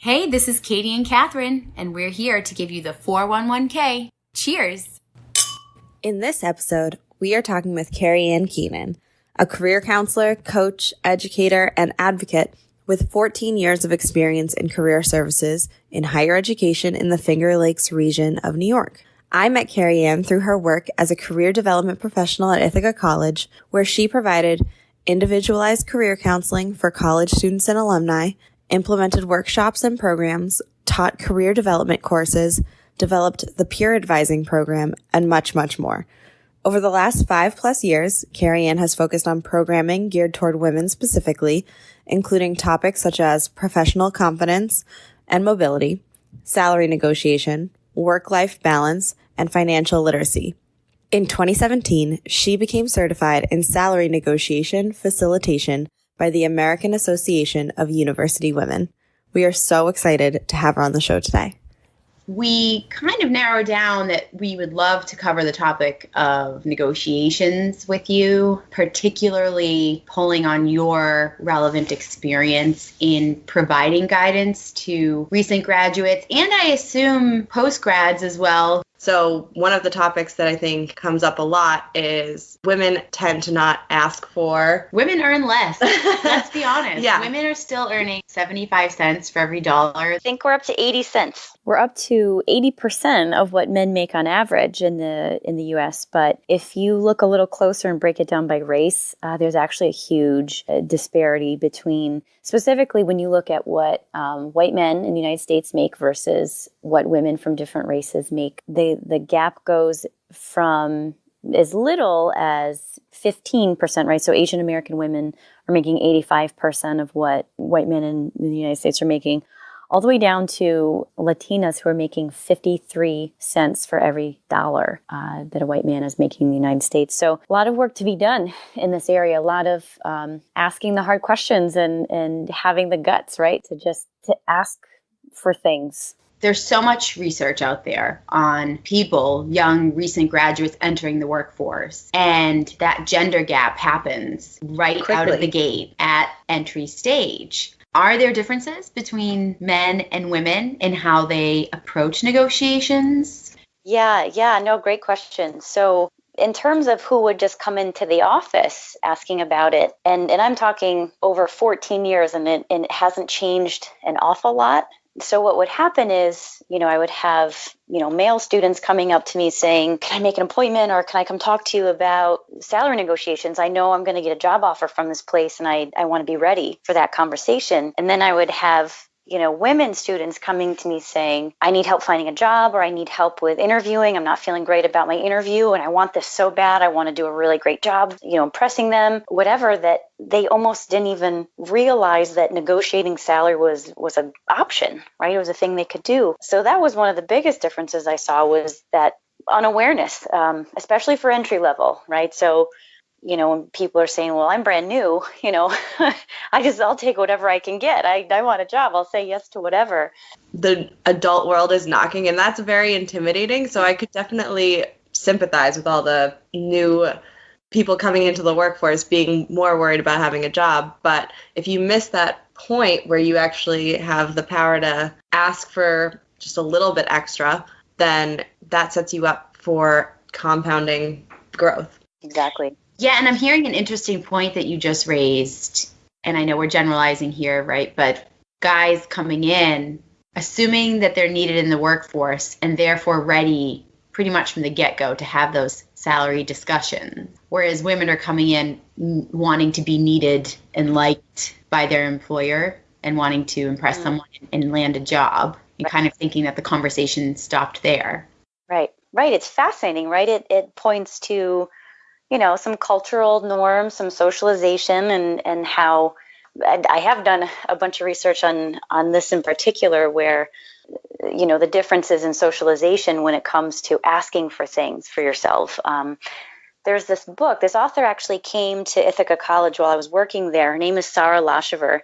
Hey, this is Katie and Catherine, and we're here to give you the 411K. Cheers! In this episode, we are talking with Caryanne Keenan, a career counselor, coach, educator, and advocate with 14 years of experience in career services in higher education in the Finger Lakes region of New York. I met Caryanne through her work as a career development professional at Ithaca College, where she provided individualized career counseling for college students and alumni, implemented workshops and programs, taught career development courses, developed the peer advising program, and much, much more. Over the last 5+ years, Caryanne has focused on programming geared toward women specifically, including topics such as professional confidence and mobility, salary negotiation, work-life balance, and financial literacy. In 2017, she became certified in Salary Negotiation Facilitation by the American Association of University Women. We are so excited to have her on the show today. We kind of narrowed down that we would love to cover the topic of negotiations with you, particularly pulling on your relevant experience in providing guidance to recent graduates and I assume post-grads as well. So one of the topics that I think comes up a lot is women tend to not ask for. Women earn less. Let's be honest. Yeah. Women are still earning 75 cents for every dollar. I think we're up to 80 cents. We're up to 80% of what men make on average in the U.S. But if you look a little closer and break it down by race, there's actually a huge disparity between, specifically when you look at what white men in the United States make versus what women from different races make. The gap goes from as little as 15%, right? So Asian American women are making 85% of what white men in the United States are making, all the way down to Latinas who are making 53 cents for every dollar that a white man is making in the United States. So a lot of work to be done in this area, a lot of asking the hard questions and having the guts, right, to ask for things. There's so much research out there on people, young, recent graduates entering the workforce. And that gender gap happens right out of the gate at entry stage. Are there differences between men and women in how they approach negotiations? Yeah, no, great question. So in terms of who would just come into the office asking about it, and I'm talking over 14 years and it hasn't changed an awful lot. So what would happen is, I would have, male students coming up to me saying, can I make an appointment or can I come talk to you about salary negotiations? I know I'm going to get a job offer from this place and I want to be ready for that conversation. And then I would have women students coming to me saying, I need help finding a job or I need help with interviewing. I'm not feeling great about my interview and I want this so bad. I want to do a really great job, impressing them, whatever, that they almost didn't even realize that negotiating salary was an option, right? It was a thing they could do. So that was one of the biggest differences I saw was that unawareness, especially for entry level, right? So when people are saying, well, I'm brand new, I'll take whatever I can get. I want a job. I'll say yes to whatever. The adult world is knocking, and that's very intimidating. So I could definitely sympathize with all the new people coming into the workforce being more worried about having a job. But if you miss that point where you actually have the power to ask for just a little bit extra, then that sets you up for compounding growth. Exactly. Yeah, and I'm hearing an interesting point that you just raised, and I know we're generalizing here, right? But guys coming in, assuming that they're needed in the workforce and therefore ready pretty much from the get-go to have those salary discussions, whereas women are coming in wanting to be needed and liked by their employer and wanting to impress someone and land a job and kind of thinking that the conversation stopped there. Right. It's fascinating, right? It points to some cultural norms, some socialization, and how I have done a bunch of research on this in particular, where, the differences in socialization when it comes to asking for things for yourself. There's this book, this author actually came to Ithaca College while I was working there. Her name is Sarah Lashiver,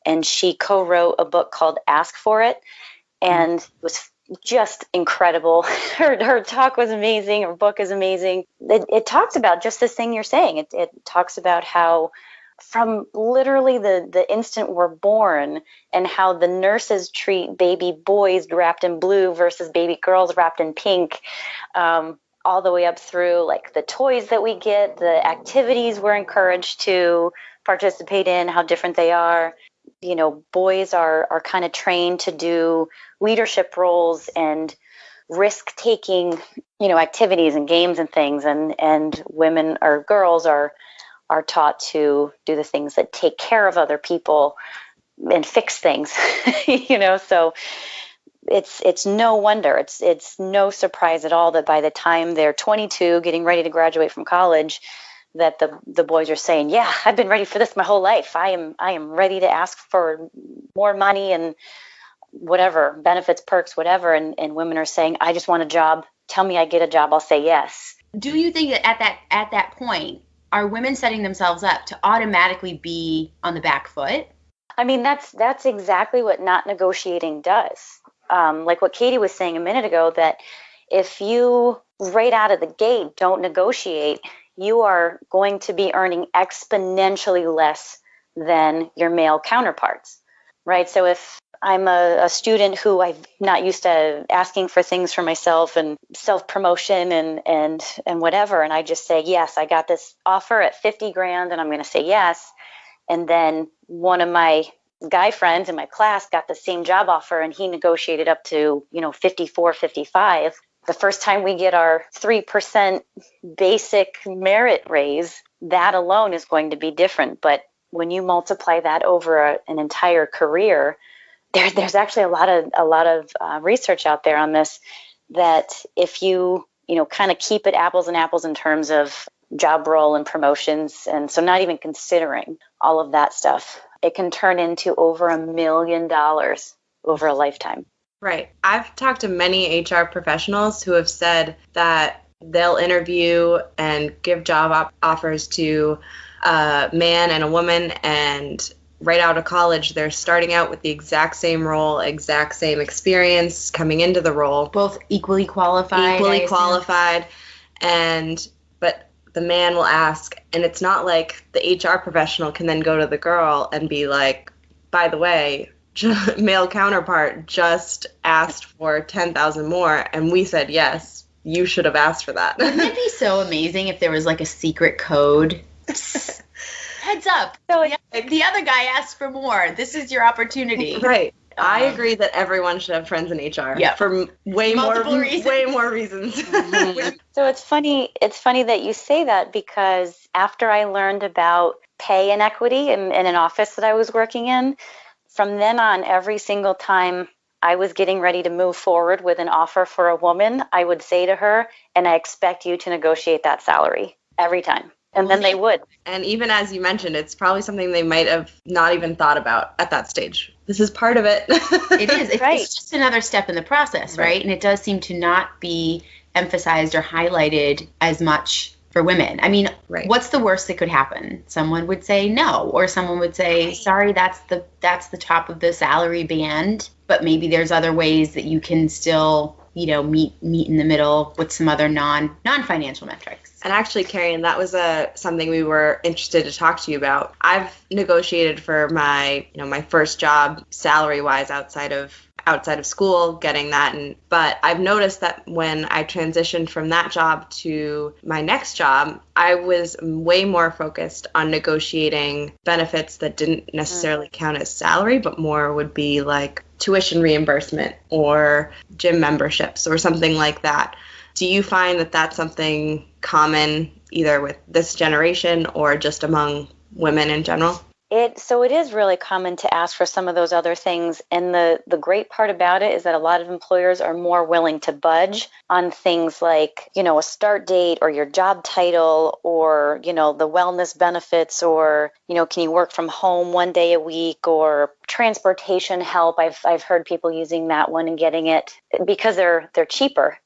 and she co-wrote a book called Ask For It, and it was just incredible. Her talk was amazing. Her book is amazing. It talks about just this thing you're saying. It talks about how from literally the instant we're born, and how the nurses treat baby boys wrapped in blue versus baby girls wrapped in pink, all the way up through like the toys that we get, the activities we're encouraged to participate in, how different they are. You know, boys are kind of trained to do leadership roles and risk-taking, you know, activities and games and things, and women or girls are taught to do the things that take care of other people and fix things, you know. So it's no wonder, it's no surprise at all that by the time they're 22, getting ready to graduate from college, that the boys are saying, yeah, I've been ready for this my whole life. I am ready to ask for more money and whatever, benefits, perks, whatever. And women are saying, I just want a job. Tell me I get a job, I'll say yes. Do you think that at that point, are women setting themselves up to automatically be on the back foot? I mean, that's exactly what not negotiating does. Like what Katie was saying a minute ago, that if you right out of the gate don't negotiate, you are going to be earning exponentially less than your male counterparts, right? So if I'm a student who I'm not used to asking for things for myself and self-promotion and whatever, and I just say, yes, I got this offer at $50,000 and I'm going to say yes. And then one of my guy friends in my class got the same job offer and he negotiated up to, 54, 55. The first time we get our 3% basic merit raise, that alone is going to be different. But when you multiply that over an entire career, there's actually a lot of research out there on this, that if you kind of keep it apples and apples in terms of job role and promotions, and so not even considering all of that stuff, it can turn into over $1 million over a lifetime. Right. I've talked to many HR professionals who have said that they'll interview and give job offers to a man and a woman, and right out of college, they're starting out with the exact same role, exact same experience coming into the role. Both equally qualified. But the man will ask, and it's not like the HR professional can then go to the girl and be like, by the way, male counterpart just asked for $10,000 more, and we said yes. You should have asked for that. Wouldn't it be so amazing if there was like a secret code? Heads up. So the other guy asked for more. This is your opportunity. Right. I agree that everyone should have friends in HR. Yeah. For way more reasons. Mm-hmm. So it's funny that you say that, because after I learned about pay inequity in an office that I was working in, from then on, every single time I was getting ready to move forward with an offer for a woman, I would say to her, and I expect you to negotiate that salary every time. And then they would. And even as you mentioned, it's probably something they might have not even thought about at that stage. This is part of it. It is. Right. It's just another step in the process, right? And it does seem to not be emphasized or highlighted as much for women. I mean, What's the worst that could happen? Someone would say no, or someone would say, sorry, that's the top of the salary band, but maybe there's other ways that you can still, meet in the middle with some other non-financial metrics. And actually, Caryanne, that was something we were interested to talk to you about. I've negotiated for my first job salary-wise outside of school, getting that. But I've noticed that when I transitioned from that job to my next job, I was way more focused on negotiating benefits that didn't necessarily count as salary, but more would be like tuition reimbursement or gym memberships or something like that. Do you find that that's something common either with this generation or just among women in general? So it is really common to ask for some of those other things. And the great part about it is that a lot of employers are more willing to budge on things like, a start date or your job title or, the wellness benefits or, can you work from home 1 day a week or transportation help. I've heard people using that one and getting it because they're cheaper.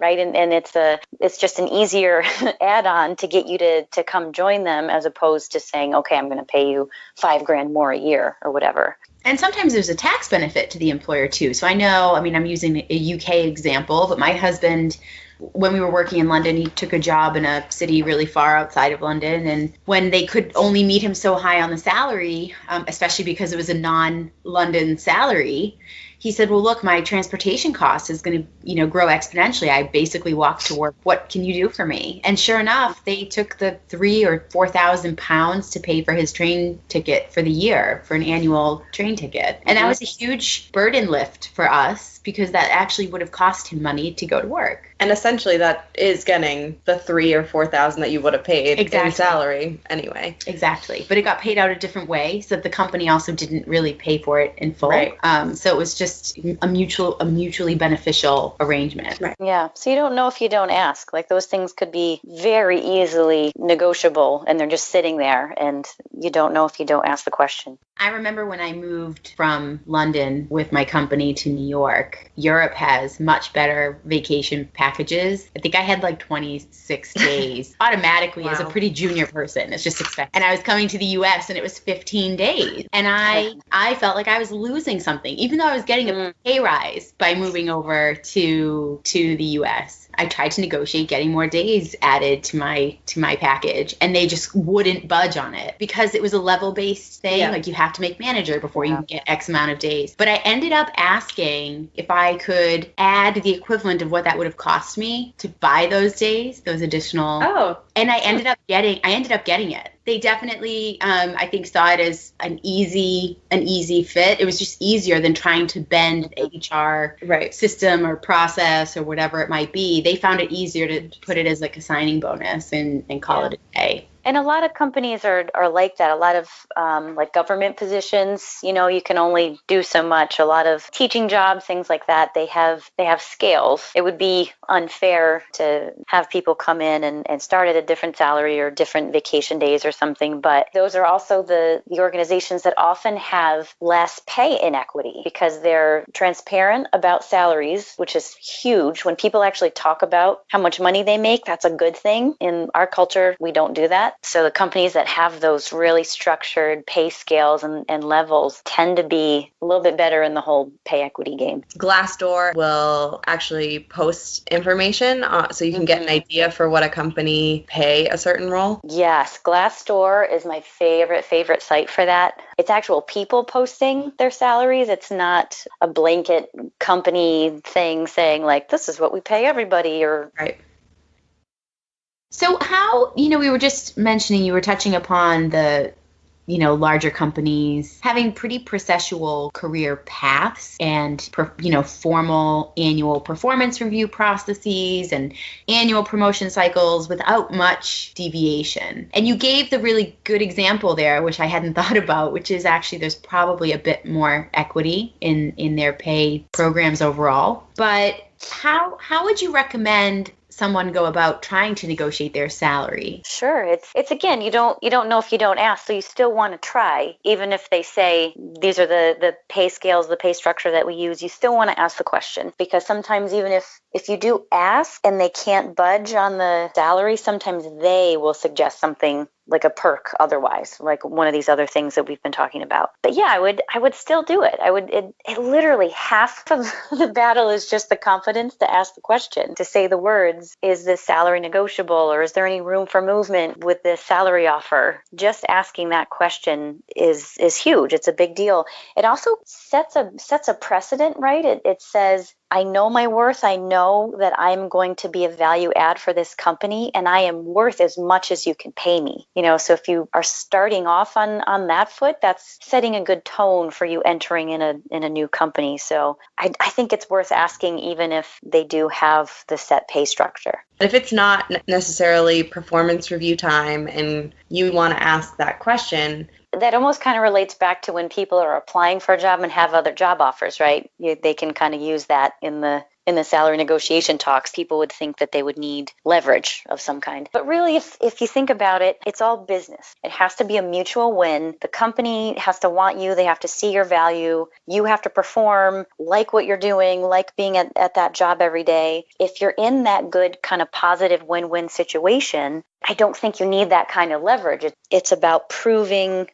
Right. And it's just an easier add-on to get you to come join them, as opposed to saying, OK, I'm going to pay you $5,000 more a year or whatever. And sometimes there's a tax benefit to the employer, too. So I'm using a UK example, but my husband when we were working in London, he took a job in a city really far outside of London. And when they could only meet him so high on the salary, especially because it was a non-London salary, he said, well, look, my transportation cost is going to, grow exponentially. I basically walk to work. What can you do for me? And sure enough, they took the £3,000 or £4,000 to pay for his train ticket for the year, for an annual train ticket. And that was a huge burden lift for us, because that actually would have cost him money to go to work. And essentially that is getting the $3,000 or $4,000 that you would have paid in salary anyway. Exactly. But it got paid out a different way, so that the company also didn't really pay for it in full. Right. So it was just a mutually beneficial arrangement. Right. Yeah. So you don't know if you don't ask. Like, those things could be very easily negotiable, and they're just sitting there, and you don't know if you don't ask the question. I remember when I moved from London with my company to New York, Europe has much better vacation packages. I think I had like 26 days automatically. Wow. As a pretty junior person. It's just expected. And I was coming to the US and it was 15 days. And I felt like I was losing something, even though I was getting a pay rise by moving over to the US. I tried to negotiate getting more days added to my package, and they just wouldn't budge on it, because it was a level-based thing. Yeah. Like, you have to make manager before you can get X amount of days. But I ended up asking if I could add the equivalent of what that would have cost me to buy those days, those additional. Oh. And I ended up getting it. They definitely, I think, saw it as an easy fit. It was just easier than trying to bend the HR system or process or whatever it might be. They found it easier to put it as like a signing bonus and call it a day. And a lot of companies are like that. A lot of like government positions, you can only do so much. A lot of teaching jobs, things like that, they have scales. It would be unfair to have people come in and start at a different salary or different vacation days or something. But those are also the organizations that often have less pay inequity, because they're transparent about salaries, which is huge. When people actually talk about how much money they make, that's a good thing. In our culture, we don't do that. So the companies that have those really structured pay scales and levels tend to be a little bit better in the whole pay equity game. Glassdoor will actually post information so you can get an idea for what a company pay a certain role. Yes, Glassdoor is my favorite site for that. It's actual people posting their salaries. It's not a blanket company thing saying like, this is what we pay everybody, or right. So how, we were just mentioning, you were touching upon the, larger companies having pretty processual career paths and, formal annual performance review processes and annual promotion cycles without much deviation. And you gave the really good example there, which I hadn't thought about, which is actually there's probably a bit more equity in their pay programs overall. But how would you recommend someone go about trying to negotiate their salary? Sure. It's again, you don't know if you don't ask, so you still want to try. Even if they say these are the pay scales, the pay structure that we use, you still want to ask the question, because sometimes even if you do ask and they can't budge on the salary, sometimes they will suggest something like a perk otherwise, like one of these other things that we've been talking about. But yeah, I would still do it. It literally half of the battle is just the confidence to ask the question, to say the words, is this salary negotiable, or is there any room for movement with this salary offer? Just asking that question is huge. It's a big deal. It also sets a precedent, right? It says, I know my worth. I know that I'm going to be a value add for this company, and I am worth as much as you can pay me. So if you are starting off on that foot, that's setting a good tone for you entering in a new company. So I think it's worth asking, even if they do have the set pay structure. If it's not necessarily performance review time and you want to ask that question, that almost kind of relates back to when people are applying for a job and have other job offers, right? They can kind of use that in the salary negotiation talks. People would think that they would need leverage of some kind. But really, if you think about it, it's all business. It has to be a mutual win. The company has to want you. They have to see your value. You have to perform, like what you're doing, like being at that job every day. If you're in that good kind of positive win-win situation, I don't think you need that kind of leverage. It's about proving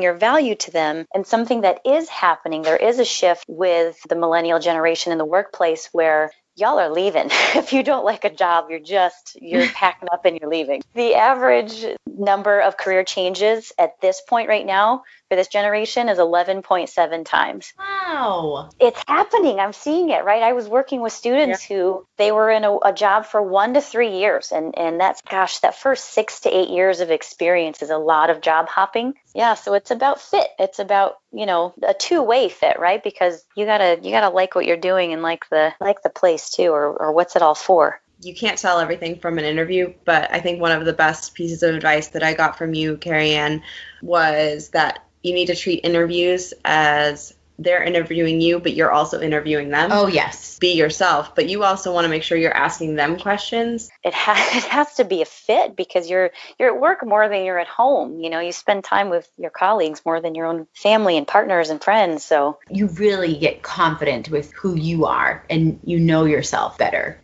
your value to them. And something that is happening, there is a shift with the millennial generation in the workplace where y'all are leaving. If you don't like a job, you're packing up and you're leaving. The average number of career changes at this point right now for this generation is 11.7 times. Wow. It's happening. I'm seeing it, right? I was working with students who they were in a job for 1 to 3 years. And that's, that first 6 to 8 years of experience is a lot of job hopping. Yeah. So it's about fit. It's about, a two-way fit, right? Because you gotta like what you're doing and like the place too, or what's it all for. You can't tell everything from an interview, but I think one of the best pieces of advice that I got from you, Caryanne, was that you need to treat interviews as they're interviewing you, but you're also interviewing them. Oh, yes. Be yourself, but you also want to make sure you're asking them questions. It has to be a fit because you're at work more than you're at home. You spend time with your colleagues more than your own family and partners and friends. So you really get confident with who you are and you know yourself better.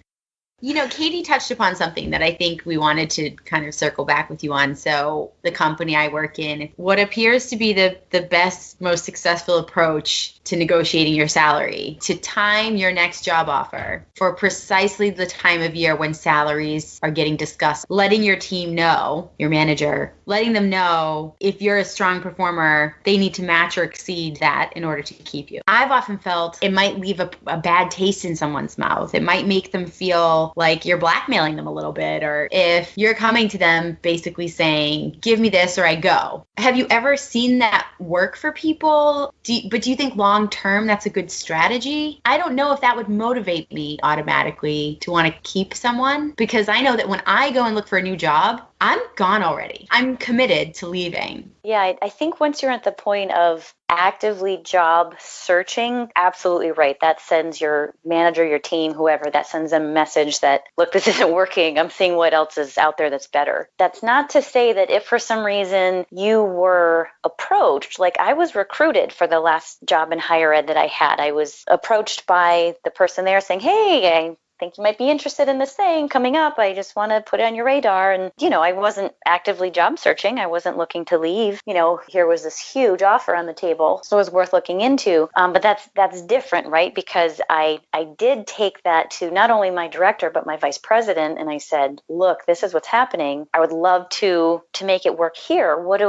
Katie touched upon something that I think we wanted to kind of circle back with you on. So the company I work in, what appears to be the best, most successful approach to negotiating your salary, to time your next job offer for precisely the time of year when salaries are getting discussed, letting your team know, your manager, letting them know if you're a strong performer, they need to match or exceed that in order to keep you. I've often felt it might leave a bad taste in someone's mouth. It might make them feel like you're blackmailing them a little bit, or if you're coming to them basically saying, give me this or I go. Have you ever seen that work for people? Do you think long term that's a good strategy? I don't know if that would motivate me automatically to want to keep someone, because I know that when I go and look for a new job, I'm gone already. I'm committed to leaving. Yeah, I think once you're at the point of actively job searching, absolutely right. That sends your manager, your team, whoever, that sends them a message that, look, this isn't working. I'm seeing what else is out there that's better. That's not to say that if for some reason you were approached, like I was recruited for the last job in higher ed that I had. I was approached by the person there saying, hey, I think you might be interested in this thing coming up. I just want to put it on your radar. And, I wasn't actively job searching. I wasn't looking to leave. Here was this huge offer on the table. So it was worth looking into. But that's different, right? Because I did take that to not only my director, but my vice president. And I said, look, this is what's happening. I would love to make it work here. What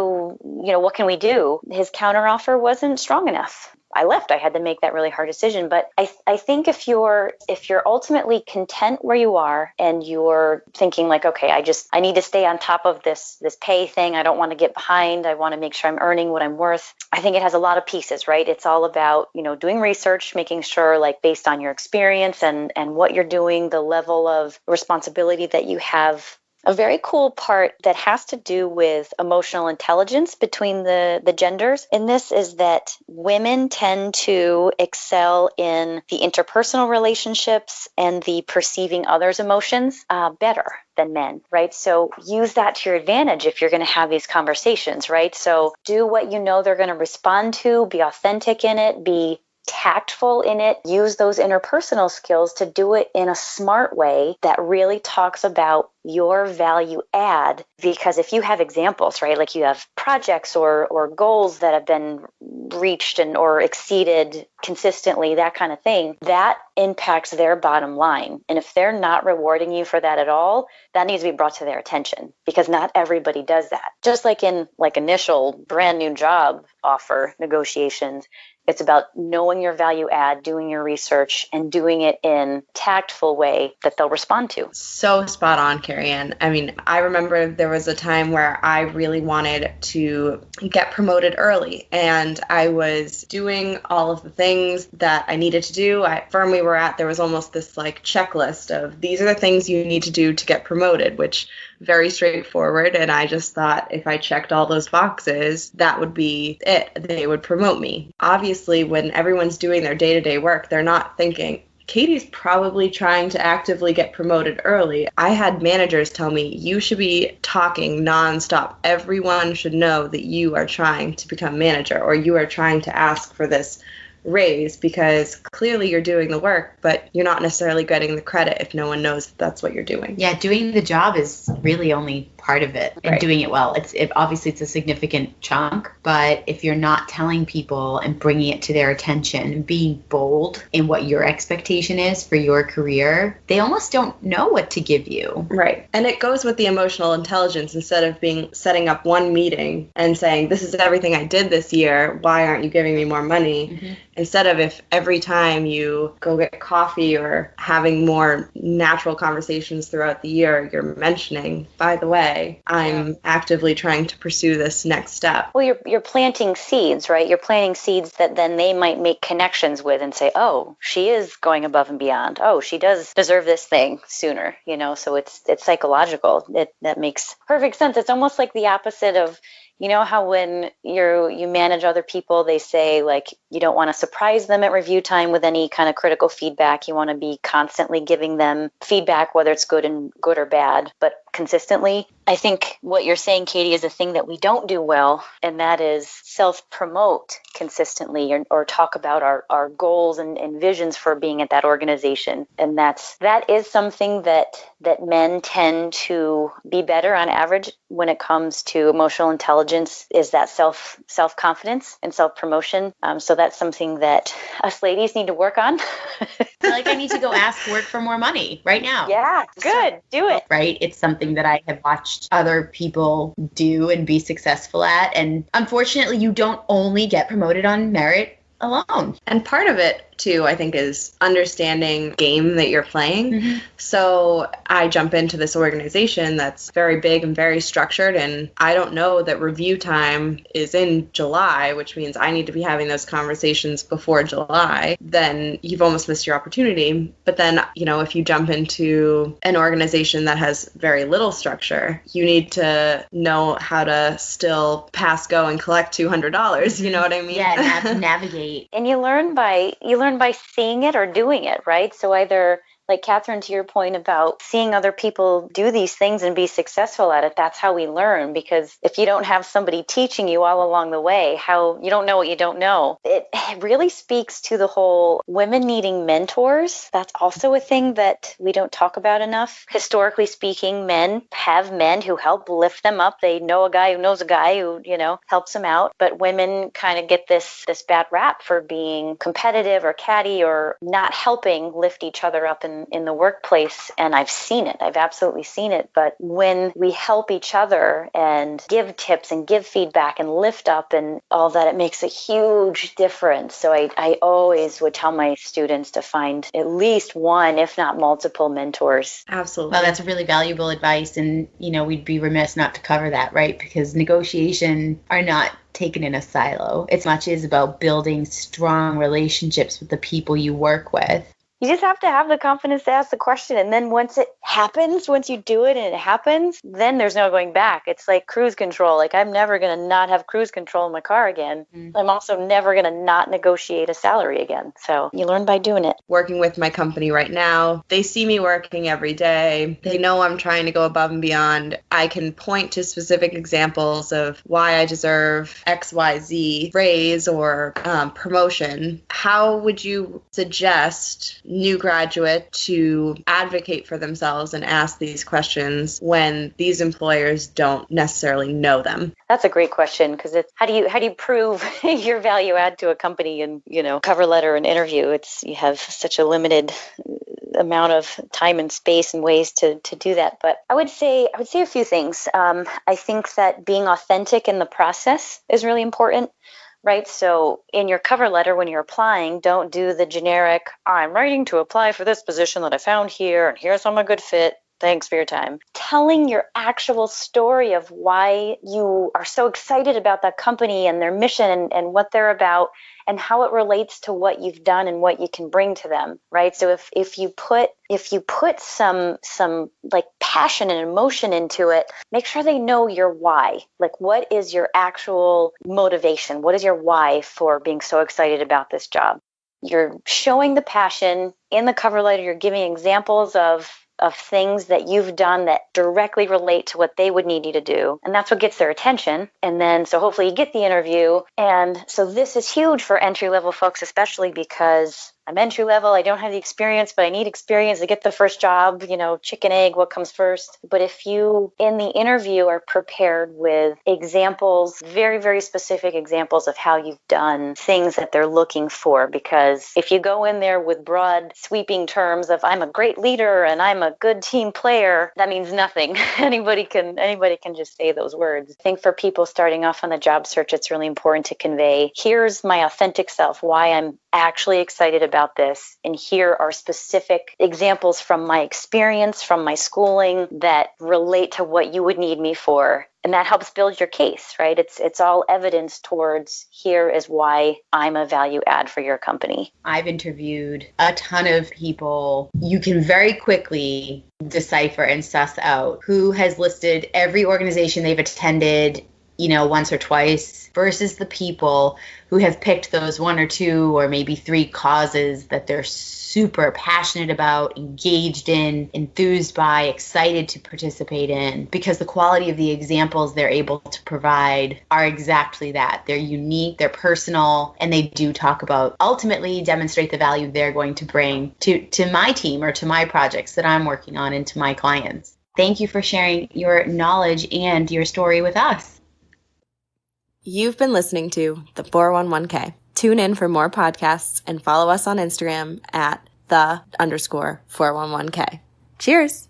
can we do? His counteroffer wasn't strong enough. I left. I had to make that really hard decision. But I think if you're ultimately content where you are and you're thinking like, okay, I need to stay on top of this pay thing. I don't want to get behind. I want to make sure I'm earning what I'm worth. I think it has a lot of pieces, right? It's all about, doing research, making sure like based on your experience and what you're doing, the level of responsibility that you have. A very cool part that has to do with emotional intelligence between the genders in this is that women tend to excel in the interpersonal relationships and the perceiving others' emotions better than men, right? So use that to your advantage if you're going to have these conversations, right? So do what you know they're going to respond to, be authentic in it, be tactful in it, use those interpersonal skills to do it in a smart way that really talks about your value add. Because if you have examples, right, like you have projects or goals that have been reached or exceeded consistently, that kind of thing, that impacts their bottom line. And if they're not rewarding you for that at all, that needs to be brought to their attention, because not everybody does that. Just like in initial brand new job offer negotiations, it's about knowing your value add, doing your research, and doing it in a tactful way that they'll respond to. So spot on, Caryanne. I mean, I remember there was a time where I really wanted to get promoted early, and I was doing all of the things that I needed to do. At firm we were at, there was almost this like checklist of these are the things you need to do to get promoted, which very straightforward. And I just thought if I checked all those boxes, that would be it. They would promote me. Obviously, when everyone's doing their day-to-day work, they're not thinking, Katie's probably trying to actively get promoted early. I had managers tell me, you should be talking nonstop. Everyone should know that you are trying to become manager, or you are trying to ask for this raise, because clearly you're doing the work, but you're not necessarily getting the credit if no one knows that's what you're doing. Yeah, doing the job is really only part of it, and doing it well. Obviously it's a significant chunk, but if you're not telling people and bringing it to their attention and being bold in what your expectation is for your career, they almost don't know what to give you. Right. And it goes with the emotional intelligence. Instead of setting up one meeting and saying, this is everything I did this year, why aren't you giving me more money? Mm-hmm. Instead of, if every time you go get coffee or having more natural conversations throughout the year, you're mentioning, by the way, I'm actively trying to pursue this next step. Well, you're planting seeds, right? You're planting seeds that then they might make connections with and say, oh, she is going above and beyond. Oh, she does deserve this thing sooner, so it's psychological. That makes perfect sense. It's almost like the opposite of, how when you manage other people, they say, like, you don't want to surprise them at review time with any kind of critical feedback. You want to be constantly giving them feedback, whether it's good or bad, but consistently. I think what you're saying, Katie, is a thing that we don't do well, and that is self-promote consistently or talk about our goals and visions for being at that organization. And that is something that men tend to be better on average when it comes to emotional intelligence, is that self-confidence and self-promotion. So that's something that us ladies need to work on. I feel like I need to go ask work for more money right now. Yeah, good. Do it. Right? It's something that I have watched other people do and be successful at. And unfortunately, you don't only get promoted on merit alone. And part of it, too, I think, is understanding game that you're playing. Mm-hmm. So I jump into this organization that's very big and very structured, and I don't know that review time is in July, which means I need to be having those conversations before July. Then you've almost missed your opportunity. But then, if you jump into an organization that has very little structure, you need to know how to still pass go and collect $200. You know what I mean? Yeah, navigate. And you learn by seeing it or doing it, right? So either, like Catherine, to your point about seeing other people do these things and be successful at it, that's how we learn. Because if you don't have somebody teaching you all along the way, how you don't know what you don't know, it really speaks to the whole women needing mentors. That's also a thing that we don't talk about enough. Historically speaking, men have men who help lift them up. They know a guy who knows a guy who, helps them out. But women kind of get this bad rap for being competitive or catty or not helping lift each other up in the workplace. And I've seen it. I've absolutely seen it. But when we help each other and give tips and give feedback and lift up and all that, it makes a huge difference. So I always would tell my students to find at least one, if not multiple mentors. Absolutely. Well, that's really valuable advice. And, we'd be remiss not to cover that, right? Because negotiation are not taken in a silo. It's much is about building strong relationships with the people you work with. You just have to have the confidence to ask the question. And then once it happens, once you do it and it happens, then there's no going back. It's like cruise control. Like, I'm never going to not have cruise control in my car again. Mm-hmm. I'm also never going to not negotiate a salary again. So you learn by doing it. Working with my company right now, they see me working every day. They know I'm trying to go above and beyond. I can point to specific examples of why I deserve XYZ raise or promotion. How would you suggest new graduate to advocate for themselves and ask these questions when these employers don't necessarily know them? That's a great question, because it's how do you prove your value add to a company and cover letter and interview? You have such a limited amount of time and space and ways to do that. But I would say a few things. I think that being authentic in the process is really important. Right. So in your cover letter, when you're applying, don't do the generic, I'm writing to apply for this position that I found here, and here's how I'm a good fit. Thanks for your time. Telling your actual story of why you are so excited about that company and their mission and what they're about and how it relates to what you've done and what you can bring to them, right? So if you put some like passion and emotion into it, make sure they know your why. Like, what is your actual motivation? What is your why for being so excited about this job? you're showing the passion in the cover letter. You're giving examples of things that you've done that directly relate to what they would need you to do. And that's what gets their attention. And then, so hopefully you get the interview. And so this is huge for entry-level folks, especially because I'm entry level, I don't have the experience, but I need experience to get the first job, chicken, egg, what comes first. But if you, in the interview, are prepared with examples, very, very specific examples of how you've done things that they're looking for, because if you go in there with broad, sweeping terms of I'm a great leader and I'm a good team player, that means nothing. Anybody can just say those words. I think for people starting off on the job search, it's really important to convey, here's my authentic self, why I'm actually excited about this. And here are specific examples from my experience, from my schooling that relate to what you would need me for. And that helps build your case, right? It's all evidence towards here is why I'm a value add for your company. I've interviewed a ton of people. You can very quickly decipher and suss out who has listed every organization they've attended, once or twice, versus the people who have picked those one or two or maybe three causes that they're super passionate about, engaged in, enthused by, excited to participate in, because the quality of the examples they're able to provide are exactly that. They're unique, they're personal, and they do talk about, ultimately demonstrate the value they're going to bring to my team or to my projects that I'm working on and to my clients. Thank you for sharing your knowledge and your story with us. You've been listening to the 411K. Tune in for more podcasts and follow us on Instagram at @the_411K. Cheers!